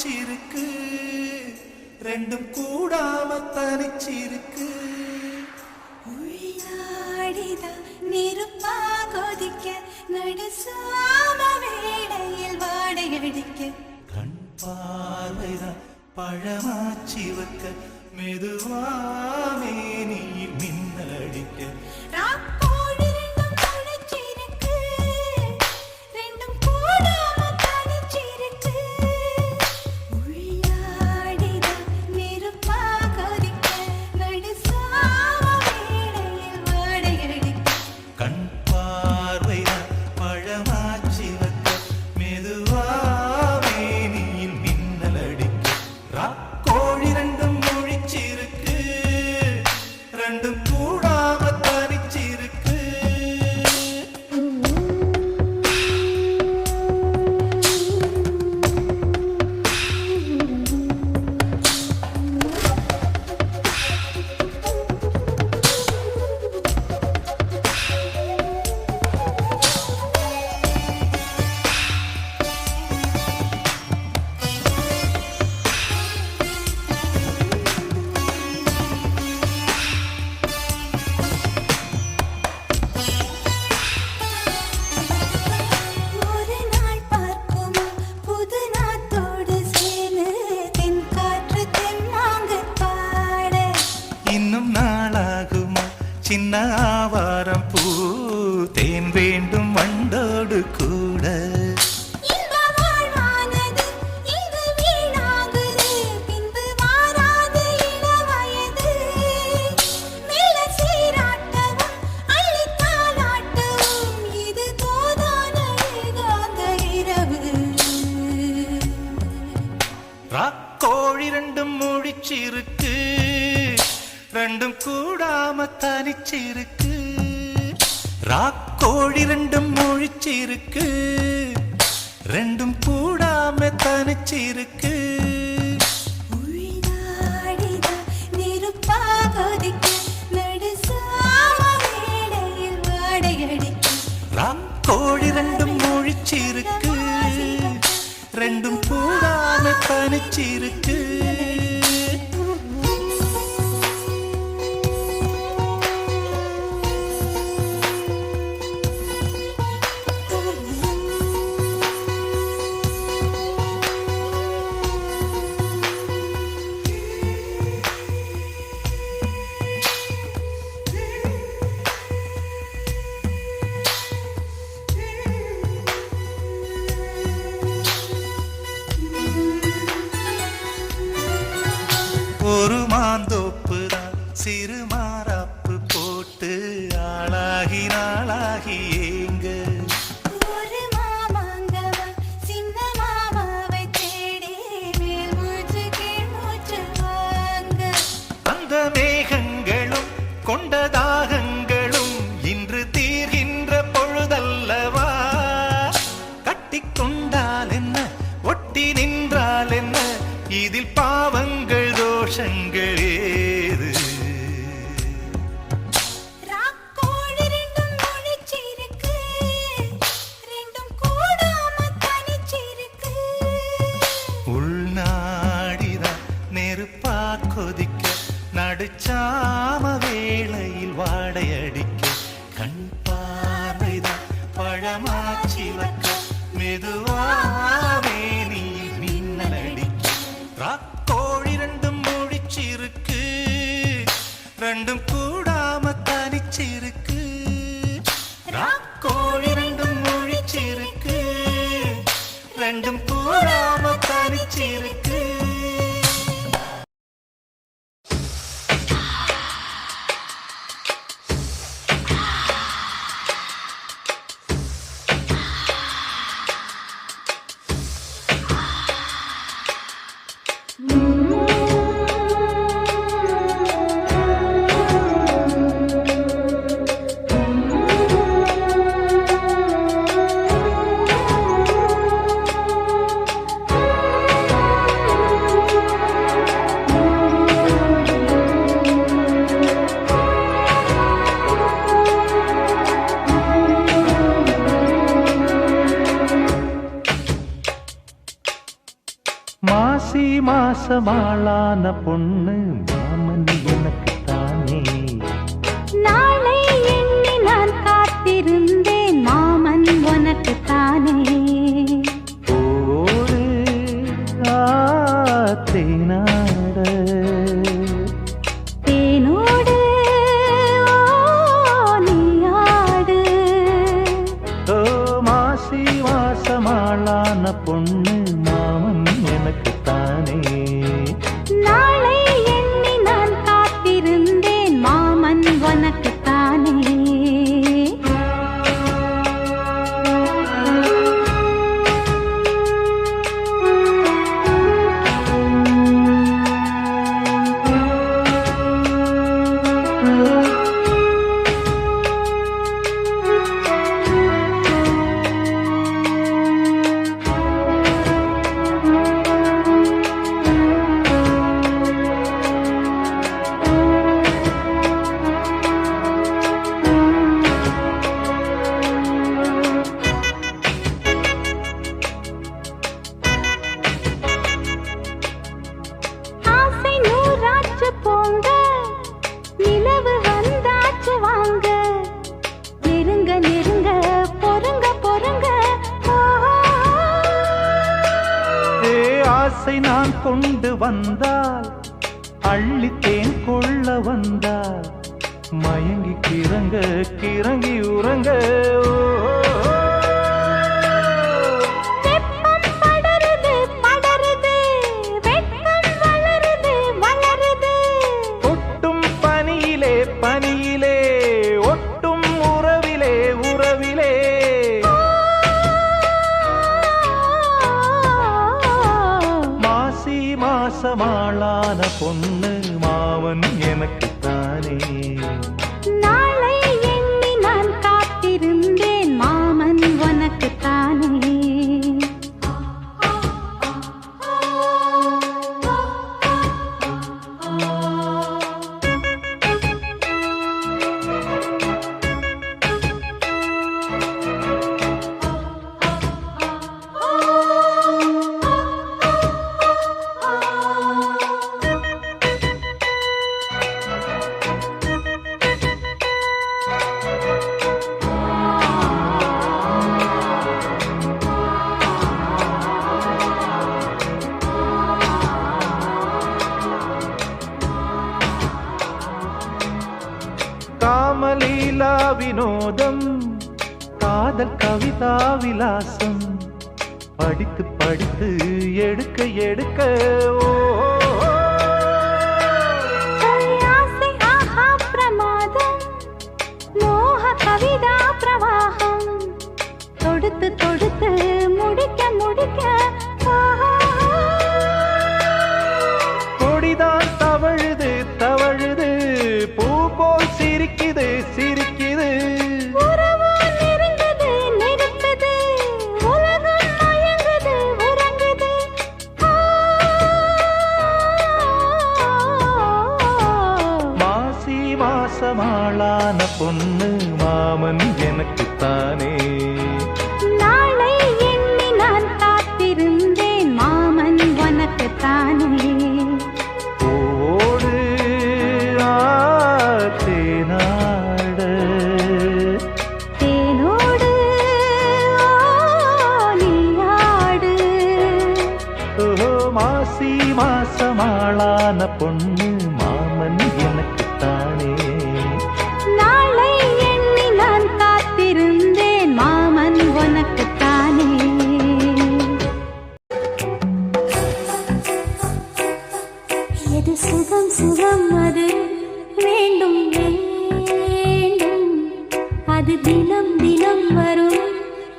முழிச்சிருக்கு ரெண்டும் கூடாம தனிச்சிருக்கு உள்ளாடிதான் நெருப்பா கொதிக்க நடுசாம வேளையில் வாடையடிக்க கண் பார்வைதான் பழமாச்சி வைக்க மெதுவாமே நீ மின்னல் அடிக்க சின்ன ஆவாரம் பூ தேன் வேண்டும் வண்டோடு கூட ராக்கோழி ரெண்டும் முழிச்சிருக்கு ரெண்டும் கூடாம தனிச்சிருக்கு ராக்கோழி ரெண்டும் முழிச்சிருக்கு ரெண்டும் கூடாம தனிச்சிருக்கு ராக்கோழி ரெண்டும் முழிச்சிருக்கு ரெண்டும் கூடாம தனிச்சிருக்கு ஒரு மாந்தோப்பு தான் சிறு மாறாப்பு போட்டு ஆளாகி நாளாகி ஏங்க ஒரு மாமாங்கவா சின்ன மாமாவை தேடி மேல் மூச்சு கீழ் மூச்சு வாங்க அந்த மேகங்களும் கொண்ட தாகங்களும் இன்று தீர்கின்ற பொழுதல்லவா கட்டிக்கொண்டால் என்ன ஒட்டி நின்றால் என்ன இதில் பாவங்கள் தோஷங்கள் ஏது ராக்கோழி ரெண்டும் முழிச்சிருக்கு ரெண்டும் கூடாம தனிச்சிருக்கு உள்நாடிதான் நெருப்பா கொதிக்க நடுச்சாம வேளையில் வாடையடிக்க கண் பார்வைதான் பழமாச்சி வைக்க மெதுவாவே நீ மின்னல் அடிக்க ராக்கோழி ரெண்டும் முழிச்சிருக்கு ரெண்டும் கூடாம தனிச்சிருக்கு ராக்கோழி ரெண்டும் முழிச்சிருக்கு ரெண்டும் கூடாம தனிச்சிருக்கு மாசமாளான பொண்ணு மாமன் எனக்கு தானே. நாளை எண்ணி நான் காத்திருந்தேன் மாமன் உனக்கு தானே. ஓடு தேனாட தேனோடு நீயாடு. ஓ மாசி மாசமாளான பொண்ணு மாமன் எனக்கு தானே. நாளை எண்ணி நான் காத்திருந்தேன் மாமன் உனக்கு தானே. ஆசை நூறாச்சு போங்க, நிலவு வந்தாச்சு வாங்க. நெருங்க நெருங்க பொறுங்க பொறுங்க. ஏ ஆசை நான் கொண்டு வந்தால் அள்ளித்தேன் கொள்ள வந்தால் மயங்கி கிறங்க கிறங்கி உறங்க. வெப்பம் படருது படருது, வெட்கம் வளருது வளருது. ஒட்டும் பனியிலே பனியிலே ஒட்டும் உறவிலே உறவிலே. மாசி மாசமாளான பொண்ணு மாமன் எனக்கு தானே. நாளை எண்ணி நான் காத்திருந்தேன் மாமன் உனக்கு தானே. காமலீலா வினோதம் காதல் கவிதா விலாசம் படித்து படித்து எடுக்க எடுக்க. ஓ ஆசை ஆஹா பிரமாதம், மோக கவிதா பிரவாகம். தொடுத்து தொடுத்து முடிக்க முடிக்க. கொடிதான் தவழுது தவழுது பூ போல் சிரிக்குது சிரிக்குது. உறவோ நெருங்குது நெருக்குது, உலகம் மயங்குது உறங்குது. மாசி மாசமாளான பொண்ணு மாமன் எனக்கு தானே. நாளை எண்ணி நான் காத்திருந்தேன் மாமன் உனக்கு தானே. ஓடு தேனாட தேனோடு நீயாடு. ஓ மாசி மாசமாளான பொண்ணு மாமன் எனக்கு தானே. நாளை எண்ணி நான் காத்திருந்தேன் மாமன் உனக்கு தானே. எது சுகம் சுகம் அது வேண்டும் வேண்டும், அது தினம் தினம் வரும்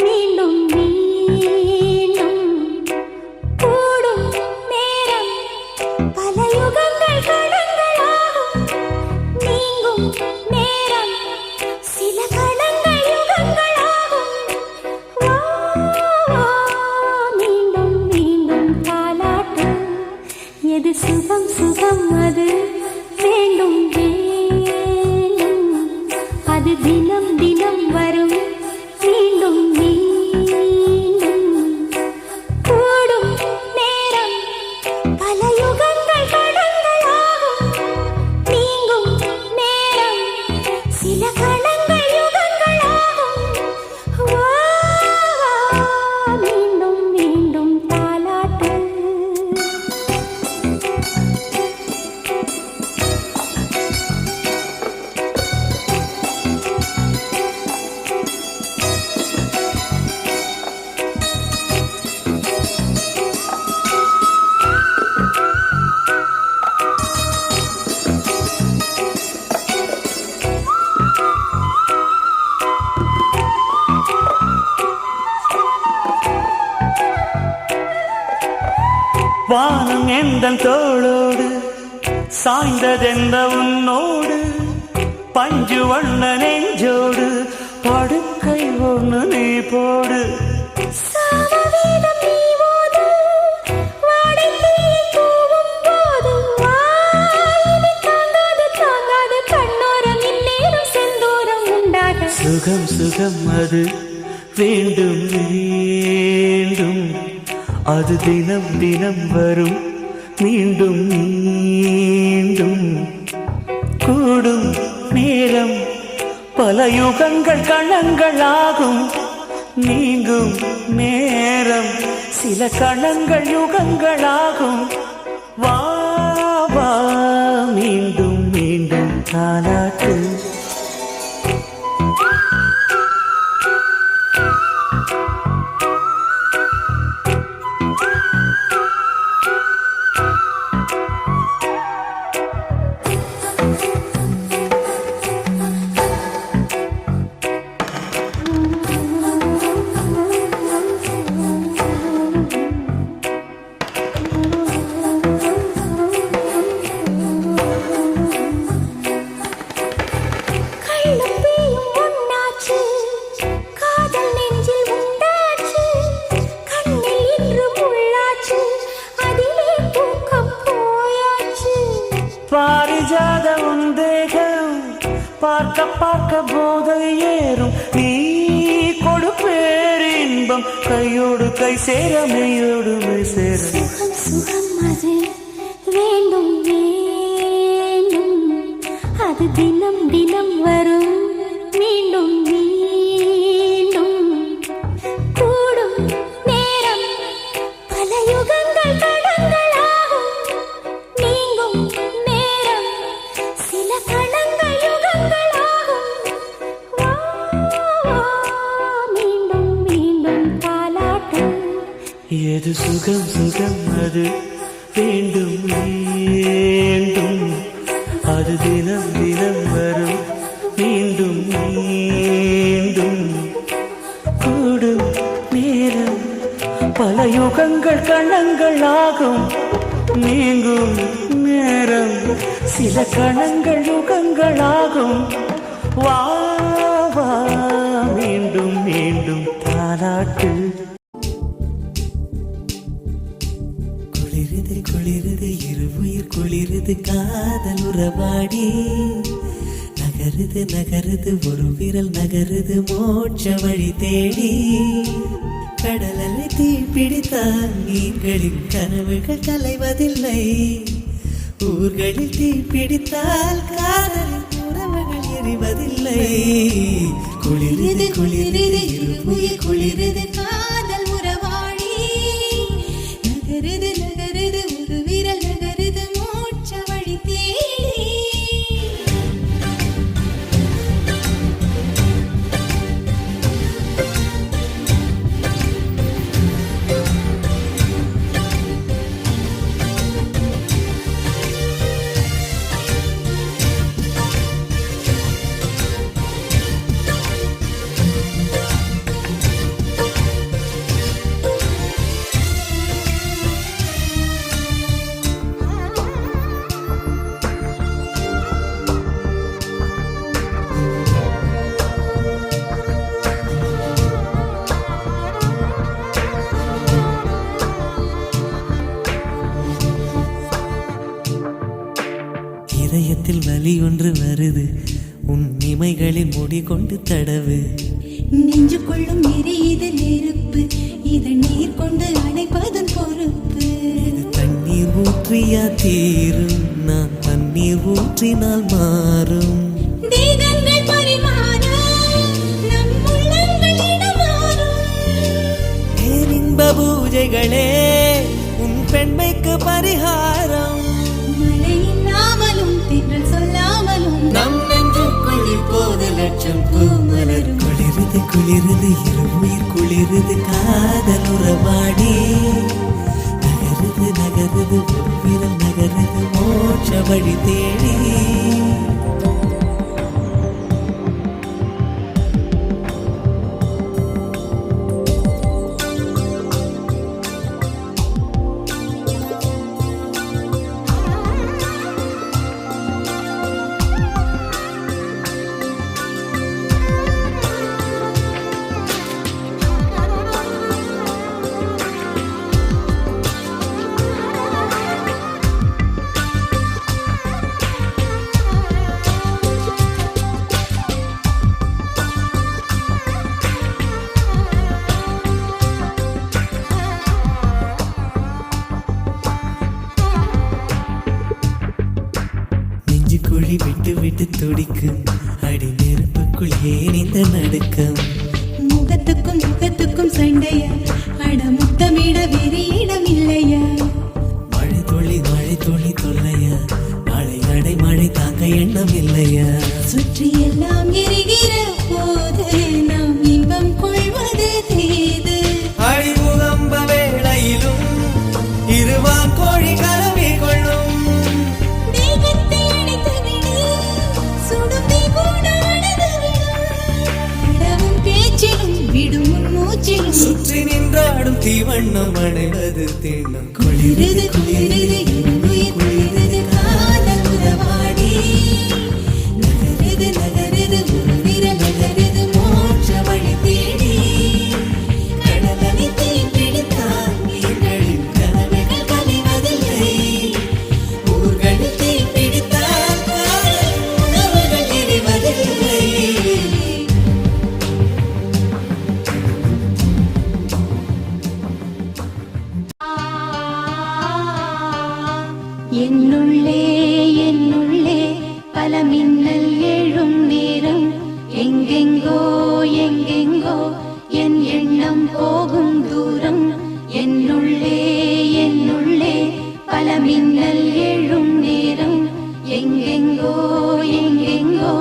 மீண்டும் மீண்டும். கூடும் நேரம் பல யுகங்கள் கடங்களாகும், வானம் எந்தன் தோளோடு சாய்ந்ததெந்த உன்னோடு பஞ்சு வண்ண நெஞ்சோடு படுக்கை ஒன்று நீ போடு. சாமவேதம் நீ ஓது, வாடைத்தீயில் தூவும் போது, வாயினை தாங்காது தாங்காது கண்ணோரம் இந்நேரம் செந்தூரம் உண்டாக. சுகம் சுகம் அது வேண்டும் வேண்டும், அது தினம் தினம் வரும் மீண்டும் மீண்டும். கூடும் நேரம் பல யுகங்கள் கணங்கள் ஆகும், நீங்கும் நேரம் சில கணங்கள் யுகங்கள் ஆகும். வா வா மீண்டும் மீண்டும் தாலாட்டு. பாரிஜாத உந்தேகம் பார்க்க பார்க்க போதை ஏறும், நீ கொடுப்பேர் இன்பம் கையோடு கை சேர மெய்யோடு மெய் சேர. சுகம் சுகம் அது வேண்டும் வேண்டும், அது தினம் தினம் வரும் மீண்டும் மீண்டும். கூடும் நேரம் பல யுகங்கள் கடங்கள் ஆகும், நீங்கும் நேரம் சில கணங்கள் யுகங்கள் ஆகும். வா வா மீண்டும் மீண்டும் தாலாட்டு. எது சுகம் சுகம் அது வேண்டும் வேண்டும், அது தினம் தினம் வரும் மீண்டும் மீண்டும். கூடும் நேரம் பல யுகங்கள் கணங்கள் ஆகும், நீங்கும் நேரம் சில கணங்கள் யுகங்கள் ஆகும். வா வா மீண்டும் மீண்டும் தாலாட்டு. குளிருது குளிருது இருவுயிர் குளிருது காதல் உறவாடி, நகருது நகருது ஒரு விரல் நகருது மோட்ச வழி தேடி. கடலலை தீ பிடித்தால் நீர்களின் கனவுகள் கலைவதில்லை, ஊர்களில் தீ பிடித்தால் காதலின் உறவுகள் எரிவதில்லை. குளிருது குளிருது இருவுயிர் குளிருது காதல் உறவாடி, நகருது நகருது ஒரு விரல் நகருது மோட்ச வழி தேடி. இதயத்தில் வலி ஒன்று வருது, உன் இமைகளில் முடி கொண்டு தடவு. நெஞ்சுக்குள்ளும் எரியுது நெருப்பு, இது நீர் கொண்டு அணைப்பதன் பொறுப்பு. இது தண்ணீர் ஊற்றியா தீரும், நான் தண்ணீர் ஊற்றினால் மாறும். தேகங்கள் பரிமாறும், நம் உள்ளங்கள் இடமாறும். பேரின்ப பூஜைகளே உன் பெண்மைக்கு பரிகாரம். மழையின் நாமலும் தென்றல் சொல்லாமலும் நம் நெஞ்சுக்குள் இப்போது லட்சம் பூ மலரும். குளிருது குளிருது இருவுயிர் குளிருது காதல் உறவாடி, நகருது நகருது ஒரு விரல் நகருது மோட்ச வழி தேடி. துடிக்கும் அடி நெருப்புக்குள் ஏன் இந்த நடுக்கம் முகத்துக்கும் முகத்துக்கும் சண்டையா அட முத்தமிட வேறு இடம் இல்லையா மழை துளி தொல்லையா நாளை அடை மழை தாங்க எண்ணம் இல்லையா சுற்றி எல்லாம் எரிகிற போது நாம் இன்பம் கொள்வது தேது அழிவுகம்ப வேளையிலும் இருவா கோழி கலவி கொள்ளும் தேகத்தை அணைத்து விடு சுடும் தீபோடானது விடும் பேச்சிலும் விடும் மூச்சிலும் சுற்றி நின்றாடும் தீவண்ணம் அடைவது திண்ணம் குளிரது குளிரது உயிர் குளிரது காதல் உறவாடி நகரது நகரது உருவிர நகரது மோட்ச வழி தேடி கடலனை தீ பிடித்தால் மீன்களின் கனவுகள் கலைவதில்லை ஊர்களில் தீ பிடித்தால் காதல் உணவுகள் எரிவதில்லை என்னுள்ளே பல மின்னல் எழும் நேரம் எங்கெங்கோ எங்கெங்கோ என் எண்ணம் போகும் தூரம் என்னுள்ளே பல மின்னல் எழும் நேரம் எங்கெங்கோ எங்கெங்கோ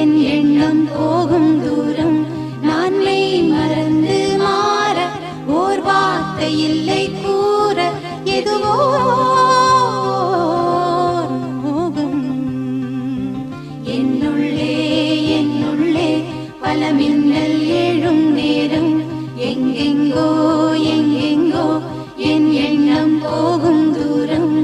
என் எண்ணம் போகும் தூரம் நான் மெய் மறந்து மாற ஓர் வார்த்தை இல்லை கூற எதுவோ என்னுள்ளே பல மின்னல் எழும் நேரம் எங்கெங்கோ எங்கெங்கோ என் எண்ணம் போகும் தூரம்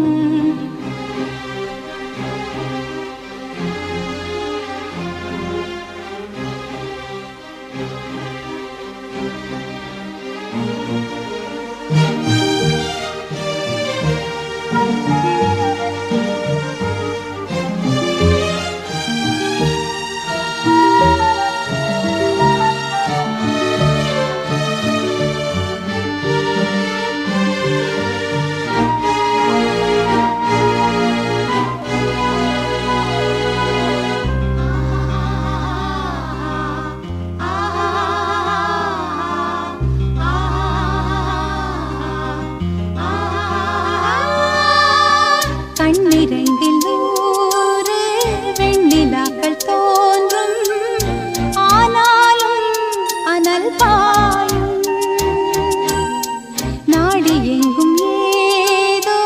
கண்ணிரண்டில் நூறு வெண்ணிலாக்கள் தோன்றும் ஆனாலும் அனல் பாயும் நாடி எங்கும் ஏதோ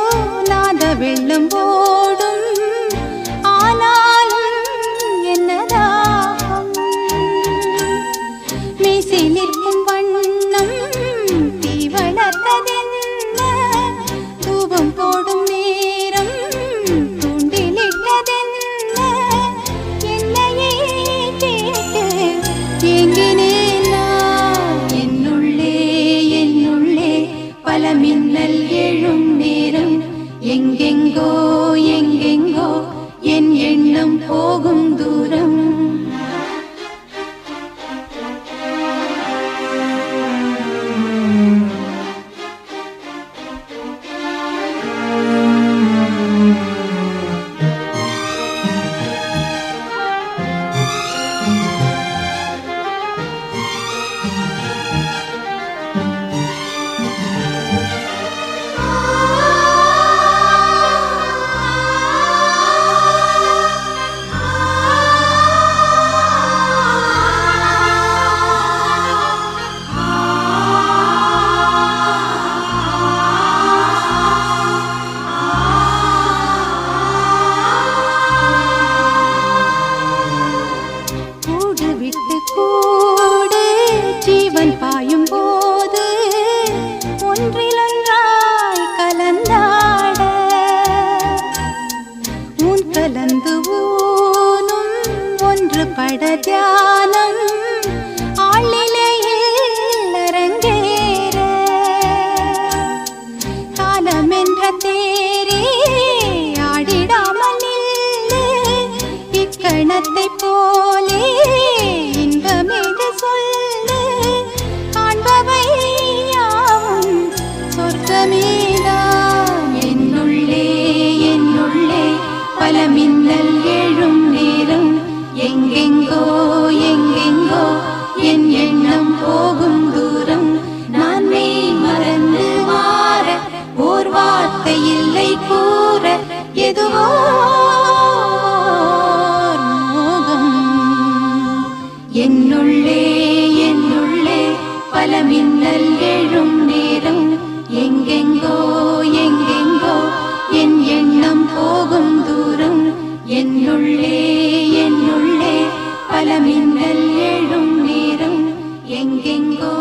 நாத வெள்ளம் ஓடும் ஆனாலும் என்னதாகும் மீசை நிற்கும் வண்ணம் தீ வளர்த்ததென்ன தூபம் போடும் நேரம் தூண்டிலிட்டதென்ன என்னையே கேட்டு ஏங்கினேன் நான் என்னுள்ளே பல மின்னல் எழும் நேரம் எங்கெங்கோ எங்கெங்கோ என் எண்ணம் போகும் தூரம் எதுவோ மோகம் என்னுள்ளே என்னுள்ளே பல மின்னல் எழும் நேரம் எங்கெங்கோ எங்கெங்கோ என் எண்ணம் போகும் தூரம் என்னுள்ளே என்னுள்ளே பல மின்னல் எழும் நேரம் எங்கெங்கோ